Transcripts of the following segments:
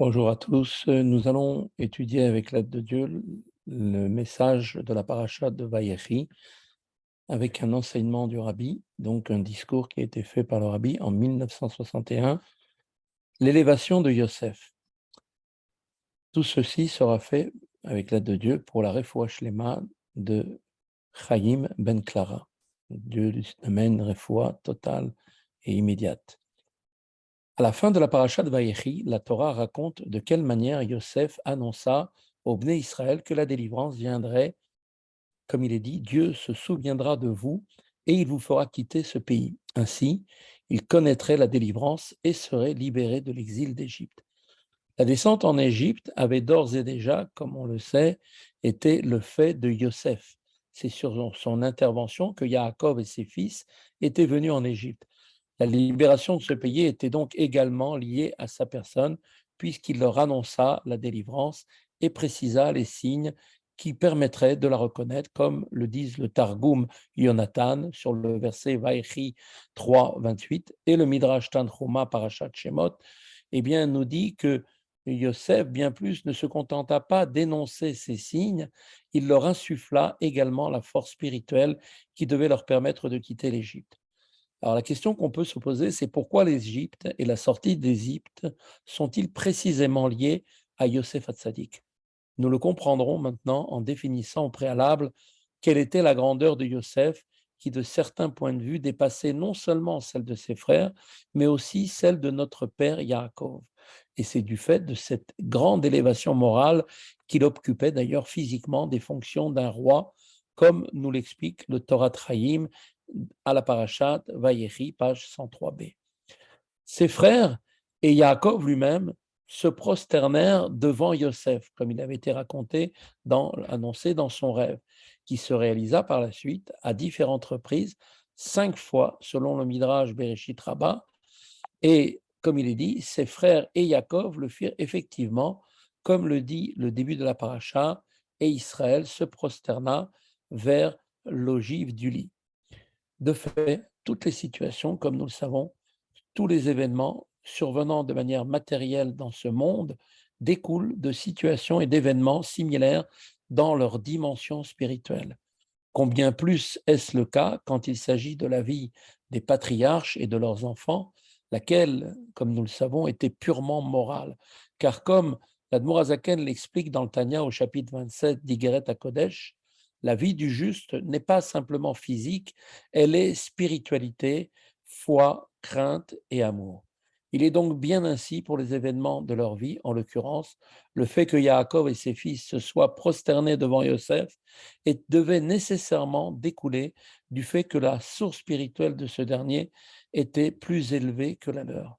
Bonjour à tous. Nous allons étudier avec l'aide de Dieu le message de la paracha de Vayechi avec un enseignement du rabbi, donc un discours qui a été fait par le rabbi en 1961, l'élévation de Yosef. Tout ceci sera fait avec l'aide de Dieu pour la refoua shlema de Chaim ben Clara. Dieu lui amène une refoua totale et immédiate. À la fin de la paracha de Vayechi, la Torah raconte de quelle manière Yosef annonça au Bnei Israël que la délivrance viendrait. Comme il est dit, Dieu se souviendra de vous et il vous fera quitter ce pays. Ainsi, il connaîtrait la délivrance et serait libéré de l'exil d'Égypte. La descente en Égypte avait d'ores et déjà, comme on le sait, été le fait de Yosef. C'est sur son intervention que Yaakov et ses fils étaient venus en Égypte. La libération de ce pays était donc également liée à sa personne, puisqu'il leur annonça la délivrance et précisa les signes qui permettraient de la reconnaître, comme le disent le Targum Yonatan sur le verset Vaïchi 3, 28 et le Midrash Tanchuma Parashat Shemot, eh bien, nous dit que Yosef, bien plus, ne se contenta pas d'énoncer ces signes, il leur insuffla également la force spirituelle qui devait leur permettre de quitter l'Égypte. Alors la question qu'on peut se poser, c'est pourquoi l'Égypte et la sortie d'Égypte sont-ils précisément liés à Yosef Hatzadik? Nous le comprendrons maintenant en définissant au préalable quelle était la grandeur de Yosef, qui de certains points de vue dépassait non seulement celle de ses frères, mais aussi celle de notre père Yaakov. Et c'est du fait de cette grande élévation morale qu'il occupait d'ailleurs physiquement des fonctions d'un roi, comme nous l'explique le Torah Chaim à la parashat Vayechi, page 103b. Ses frères et Yaakov lui-même se prosternèrent devant Yosef, comme il avait été annoncé dans son rêve, qui se réalisa par la suite à différentes reprises, 5 fois selon le Midrash Bereshit Rabbah, et comme il est dit, ses frères et Yaakov le firent effectivement, comme le dit le début de la paracha, et Israël se prosterna vers l'ogive du lit. De fait, toutes les situations, comme nous le savons, tous les événements survenant de manière matérielle dans ce monde découlent de situations et d'événements similaires dans leur dimension spirituelle. Combien plus est-ce le cas quand il s'agit de la vie des patriarches et de leurs enfants, laquelle, comme nous le savons, était purement morale. Car comme l'Admour Azaken l'explique dans le Tanya au chapitre 27 d'Igeret HaKodesh, la vie du juste n'est pas simplement physique, elle est spiritualité, foi, crainte et amour. Il est donc bien ainsi pour les événements de leur vie, en l'occurrence, le fait que Yaakov et ses fils se soient prosternés devant Yosef et devait nécessairement découler du fait que la source spirituelle de ce dernier était plus élevée que la leur.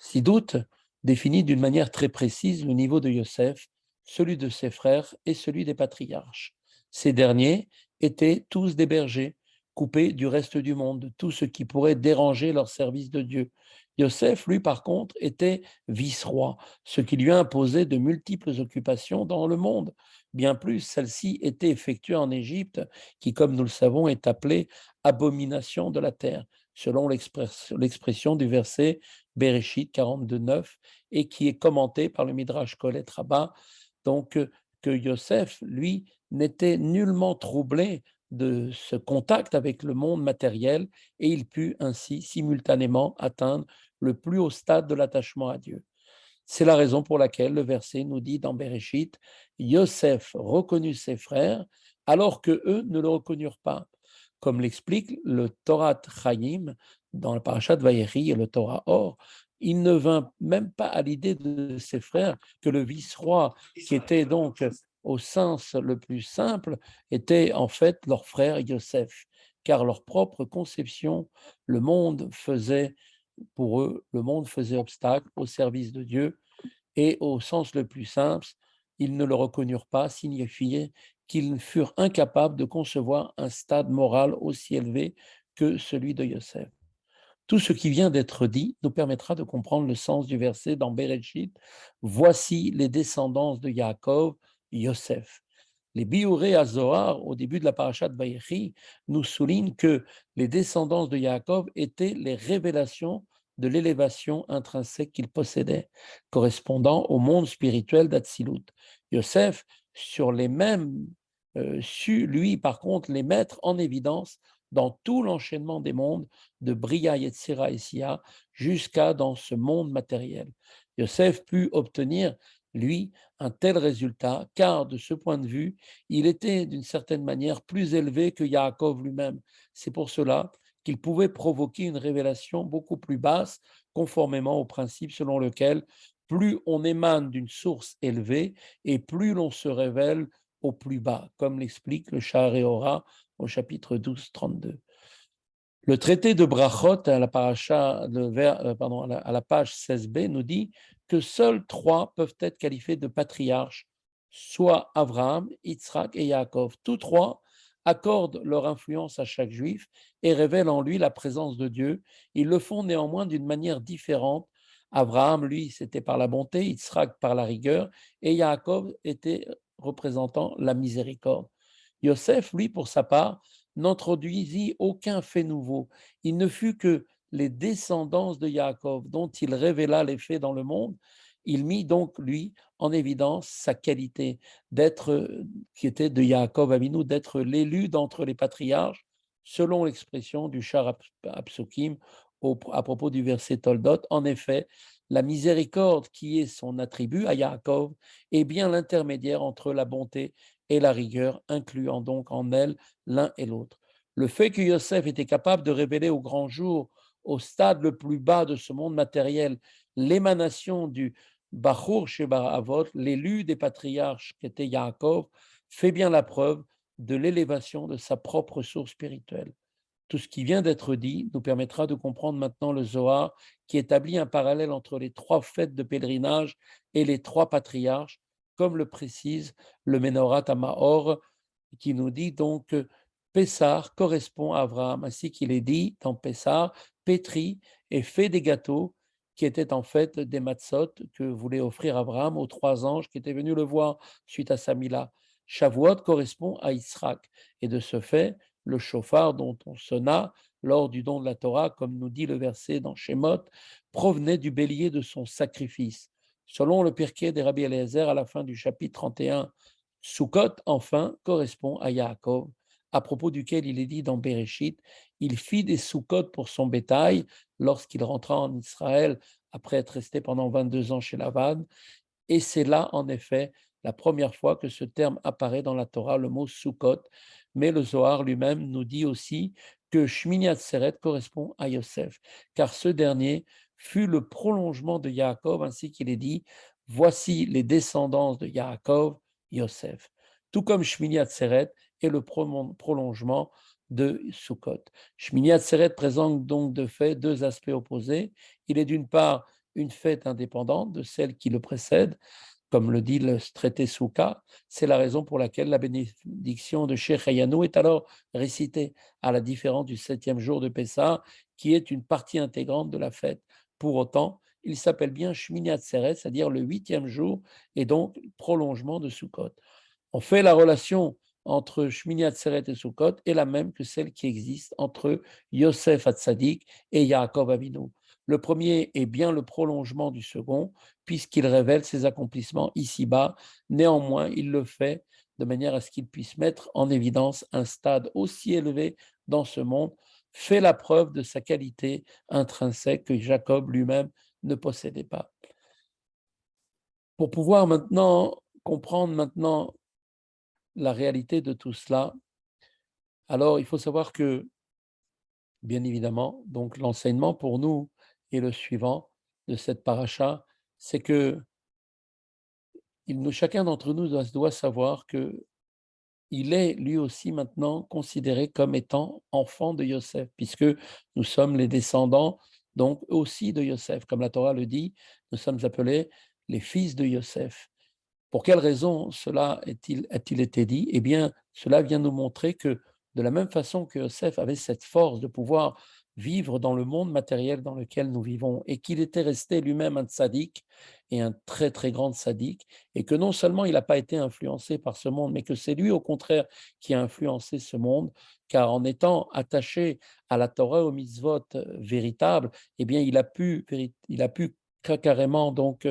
Sidout définit d'une manière très précise le niveau de Yosef, celui de ses frères et celui des patriarches. Ces derniers étaient tous des bergers, coupés du reste du monde, de tout ce qui pourrait déranger leur service de Dieu. Yosef, lui, par contre, était vice-roi, ce qui lui imposait de multiples occupations dans le monde. Bien plus, celle-ci était effectuée en Égypte, qui, comme nous le savons, est appelée abomination de la terre, selon l'expression du verset Bereshit 42.9, et qui est commenté par le Midrash Kolet Rabbah, donc que Yosef, lui, n'était nullement troublé de ce contact avec le monde matériel et il put ainsi simultanément atteindre le plus haut stade de l'attachement à Dieu. C'est la raison pour laquelle le verset nous dit dans Bereshit, Yosef reconnut ses frères alors que eux ne le reconnurent pas, comme l'explique le Torah Chaim dans le parashat Vayechi et le Torah Or. Il ne vint même pas à l'idée de ses frères que le vice-roi, qui était donc au sens le plus simple, était en fait leur frère Yosef, car leur propre conception, le monde faisait pour eux, le monde faisait obstacle au service de Dieu et au sens le plus simple, ils ne le reconnurent pas, signifiait qu'ils furent incapables de concevoir un stade moral aussi élevé que celui de Yosef. Tout ce qui vient d'être dit nous permettra de comprendre le sens du verset dans Bereshit. Voici les descendants de Yaakov, Yosef. Les Biuré à Zohar, au début de la parashat Vayechi, nous soulignent que les descendants de Yaakov étaient les révélations de l'élévation intrinsèque qu'il possédait, correspondant au monde spirituel d'Atsilut. Yosef, sur les mêmes, sut, lui, par contre, les mettre en évidence dans tout l'enchaînement des mondes, de Bria, Yetzira et Sia, jusqu'à dans ce monde matériel. Yosef put obtenir, lui, un tel résultat, car de ce point de vue, il était d'une certaine manière plus élevé que Yaakov lui-même. C'est pour cela qu'il pouvait provoquer une révélation beaucoup plus basse, conformément au principe selon lequel plus on émane d'une source élevée et plus l'on se révèle au plus bas, comme l'explique le Sha'arei au chapitre 12, 32. Le traité de Brachot à la, à la page 16b nous dit que seuls trois peuvent être qualifiés de patriarches, soit Abraham, Yitzhak et Yaakov. Tous trois accordent leur influence à chaque juif et révèlent en lui la présence de Dieu. Ils le font néanmoins d'une manière différente. Abraham, lui, c'était par la bonté, Yitzhak par la rigueur, et Yaakov était représentant la miséricorde. Yosef, lui, pour sa part, n'introduisit aucun fait nouveau. Il ne fut que les descendants de Yaakov, dont il révéla les faits dans le monde. Il mit donc, lui, en évidence sa qualité d'être, qui était de Yaakov Avinu, d'être l'élu d'entre les patriarches, selon l'expression du Shar Apsukim à propos du verset Toldot. En effet, la miséricorde qui est son attribut à Yaakov est bien l'intermédiaire entre la bonté et la rigueur, incluant donc en elle l'un et l'autre. Le fait que Yosef était capable de révéler au grand jour, au stade le plus bas de ce monde matériel, l'émanation du Bachur Sheba Avot, l'élu des patriarches qu'était Yaakov, fait bien la preuve de l'élévation de sa propre source spirituelle. Tout ce qui vient d'être dit nous permettra de comprendre maintenant le Zohar qui établit un parallèle entre les trois fêtes de pèlerinage et les trois patriarches, comme le précise le Ménorat à Mahor, qui nous dit donc que Pessar correspond à Abraham, ainsi qu'il est dit dans Pessar, pétri et fait des gâteaux qui étaient en fait des matzot que voulait offrir Abraham aux trois anges qui étaient venus le voir suite à sa mila. Shavuot correspond à Israël, et de ce fait, le chauffard dont on sonna lors du don de la Torah, comme nous dit le verset dans Shemot, provenait du bélier de son sacrifice. Selon le Pirkei des Rabbi Eliezer, à la fin du chapitre 31, Sukkot, enfin, correspond à Yaakov, à propos duquel il est dit dans Bereshit, il fit des Sukkot pour son bétail lorsqu'il rentra en Israël après être resté pendant 22 ans chez Lavan. Et c'est là, en effet, la première fois que ce terme apparaît dans la Torah, le mot Sukkot. Mais le Zohar lui-même nous dit aussi que Shmini Atzeret correspond à Yosef, car ce dernier fut le prolongement de Yaakov, ainsi qu'il est dit, voici les descendants de Yaakov, Yosef. Tout comme Shmini Atzeret est le prolongement de Sukkot. Shmini Atzeret présente donc de fait deux aspects opposés. Il est d'une part une fête indépendante de celle qui le précède, comme le dit le traité Souka. C'est la raison pour laquelle la bénédiction de Sheikh Hayanou est alors récitée, à la différence du 7e jour de Pessah, qui est une partie intégrante de la fête. Pour autant, il s'appelle bien Shmini Atzeret, c'est-à-dire le 8e jour, et donc prolongement de Sukkot. On fait la relation entre Shmini Atzeret et Sukkot est la même que celle qui existe entre Yosef Hatzadik et Yaakov Avinu. Le premier est bien le prolongement du second, puisqu'il révèle ses accomplissements ici-bas. Néanmoins, il le fait de manière à ce qu'il puisse mettre en évidence un stade aussi élevé dans ce monde, fait la preuve de sa qualité intrinsèque que Jacob lui-même ne possédait pas. Pour pouvoir maintenant comprendre la réalité de tout cela, alors il faut savoir que, bien évidemment, donc l'enseignement pour nous est le suivant de cette paracha, c'est que chacun d'entre nous doit savoir que il est lui aussi maintenant considéré comme étant enfant de Yosef, puisque nous sommes les descendants donc aussi de Yosef. Comme la Torah le dit, nous sommes appelés les fils de Yosef. Pour quelle raison cela a-t-il été dit? Eh bien, cela vient nous montrer que de la même façon que Yosef avait cette force de pouvoir vivre dans le monde matériel dans lequel nous vivons et qu'il était resté lui-même un tzaddik et un très, très grand tzaddik et que non seulement il n'a pas été influencé par ce monde, mais que c'est lui, au contraire, qui a influencé ce monde, car en étant attaché à la Torah, aux mitzvot véritables, eh bien, il a pu carrément donc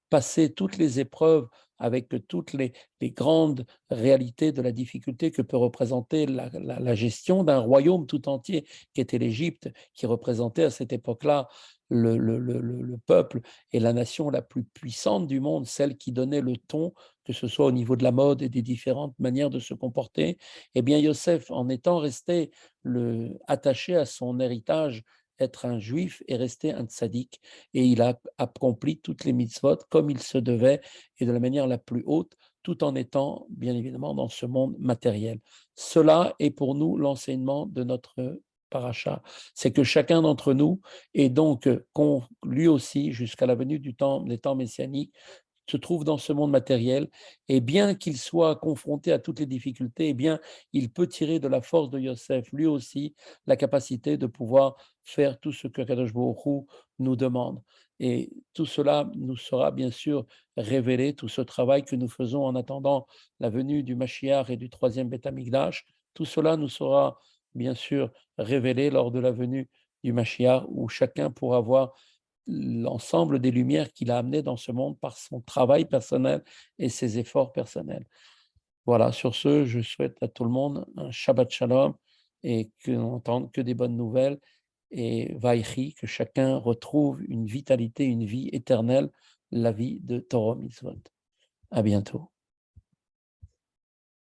passer toutes les épreuves avec toutes les grandes réalités de la difficulté que peut représenter la gestion d'un royaume tout entier qui était l'Égypte, qui représentait à cette époque-là le peuple et la nation la plus puissante du monde, celle qui donnait le ton, que ce soit au niveau de la mode et des différentes manières de se comporter. Eh bien, Yosef, en étant resté attaché à son héritage, être un juif, est resté un tzaddik et il a accompli toutes les mitzvot comme il se devait et de la manière la plus haute, tout en étant bien évidemment dans ce monde matériel. Cela est pour nous l'enseignement de notre paracha. C'est que chacun d'entre nous, et donc lui aussi, jusqu'à la venue des temps messianiques, se trouve dans ce monde matériel, et bien qu'il soit confronté à toutes les difficultés, eh bien, il peut tirer de la force de Yosef, lui aussi, la capacité de pouvoir faire tout ce que Kadosh Baruch Hu nous demande. Et tout cela nous sera bien sûr révélé, tout ce travail que nous faisons en attendant la venue du Mashiach et du troisième Beth Amikdash, tout cela nous sera bien sûr révélé lors de la venue du Mashiach, où chacun pourra voir l'ensemble des lumières qu'il a amenées dans ce monde par son travail personnel et ses efforts personnels. Voilà, sur ce, je souhaite à tout le monde un Shabbat Shalom et que l'on n'entende que des bonnes nouvelles et Vaïchi, que chacun retrouve une vitalité, une vie éternelle, la vie de Torah Mitzvot. À bientôt.